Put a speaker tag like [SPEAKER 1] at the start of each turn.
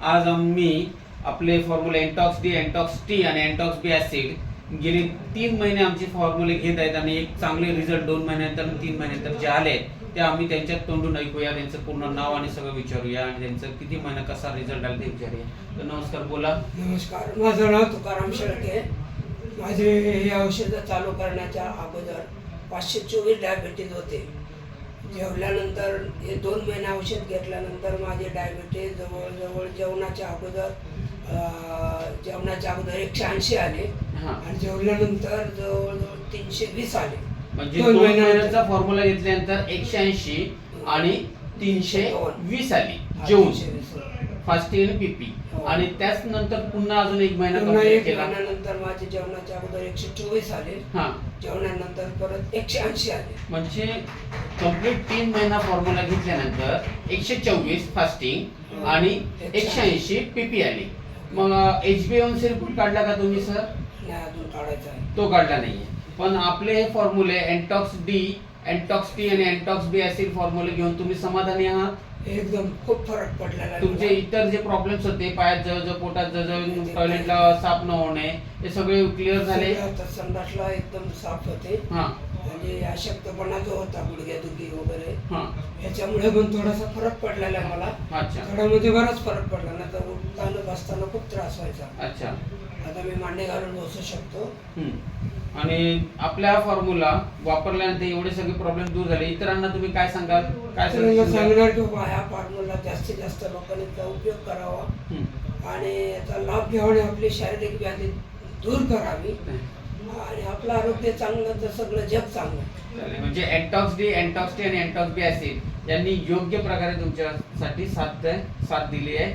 [SPEAKER 1] आज आम्ही आपले फॉर्म्युले एंटॉक्स डी, एंटॉक्स टी आणि एंटॉक्स बी ऍसिड गेले 3 महिने आमचे फॉर्म्युले घेत आहेत आणि एक चांगले रिझल्ट 2 महिन्यानंतर 3 महिन्यानंतर जे आले ते आम्ही त्यांच्यात तोंडून ऐकूया. त्यांचं पूर्ण नाव आणि सगळं विचारूया आणि त्यांचं किती महिना कसा रिझल्ट आला ते विचारूया. तर नमस्कार, बोला.
[SPEAKER 2] नमस्कार, माझं नाव तुकाराम शेळके. माझे हे औषधं चालू करण्याच्या अगोदर 524 डायबिटीज होते. जेवल्यानंतर हे 2 महिने औषध घेतल्यानंतर माझे डायबिटीज जवळजवळ जेवणाच्या अगोदर 180 आले आणि जेवल्यानंतर जवळजवळ 320 आले.
[SPEAKER 1] म्हणजे 2 महिन्याचा फॉर्म्युला घेतल्यानंतर 180 आणि 320 आली जेवून, फास्टिंग आणि पीपी. आणि त्याच नंतर पुन्हा अजून 1 महिना कंप्लीट केला.
[SPEAKER 2] महिन्यानंतर माझे जेवणाच्या अगोदर 124 आले, जेवणानंतर परत 180 आले.
[SPEAKER 1] म्हणजे कंप्लीट 3 महिना फॉर्म्युला घेतल्यानंतर 124 फास्टिंग आणि 180 पीपी आली. मग HbA1c रिपोर्ट काढला का तुम्ही सर?
[SPEAKER 2] नाही, अजून काढायचा आहे.
[SPEAKER 1] तो काढला नाहीये. पण आपले हे फॉर्म्युले एंटॉक्स डी, एंटॉक्स टी आणि एंटॉक्स बी ऍसिड फॉर्म्युले घेऊन तुम्ही समाधानी आहात?
[SPEAKER 2] एकदम खूप फरक पडलेला आहे.
[SPEAKER 1] तुमचे इतर जे प्रॉब्लेम्स होते, पायात जवळ पोटात जवळ टॉयलेटला साफ न होणे, हे सगळे क्लिअर झाले?
[SPEAKER 2] संडासला एकदम साफ होते. म्हणजे अशक्तपणा जो होता, गुडघ्यादुखी वगैरे, ह्याच्यामुळे पण थोडासा फरक पडलेला आहे मला. थोडा म्हणजे बराच फरक पडला. ना तर उठताना बसताना खूप त्रास व्हायचा.
[SPEAKER 1] अच्छा,
[SPEAKER 2] आता मी मांडे घालून बसू शकतो.
[SPEAKER 1] आणि आपल्या फॉर्म्युला वापरल्यानंतर एवढे सगळे प्रॉब्लेम दूर झाले. इतरांना तुम्ही काय सांगाल? काय
[SPEAKER 2] सांगणार की हा फॉर्म्युला जास्तीत जास्त लोकांनी त्याचा उपयोग करावा आणि याचा लाभ घ्यावा, आपली शारीरिक व्याधी दूर करावी आणि आपलं आरोग्य चांगलं तर सगळं जग चांगलं.
[SPEAKER 1] म्हणजे एंटॉक्स डी, एंटॉक्स टी आणि एंटॉक्स बी ऍसिड यांनी योग्य प्रकारे तुमच्यासाठी साथ दिली आहे.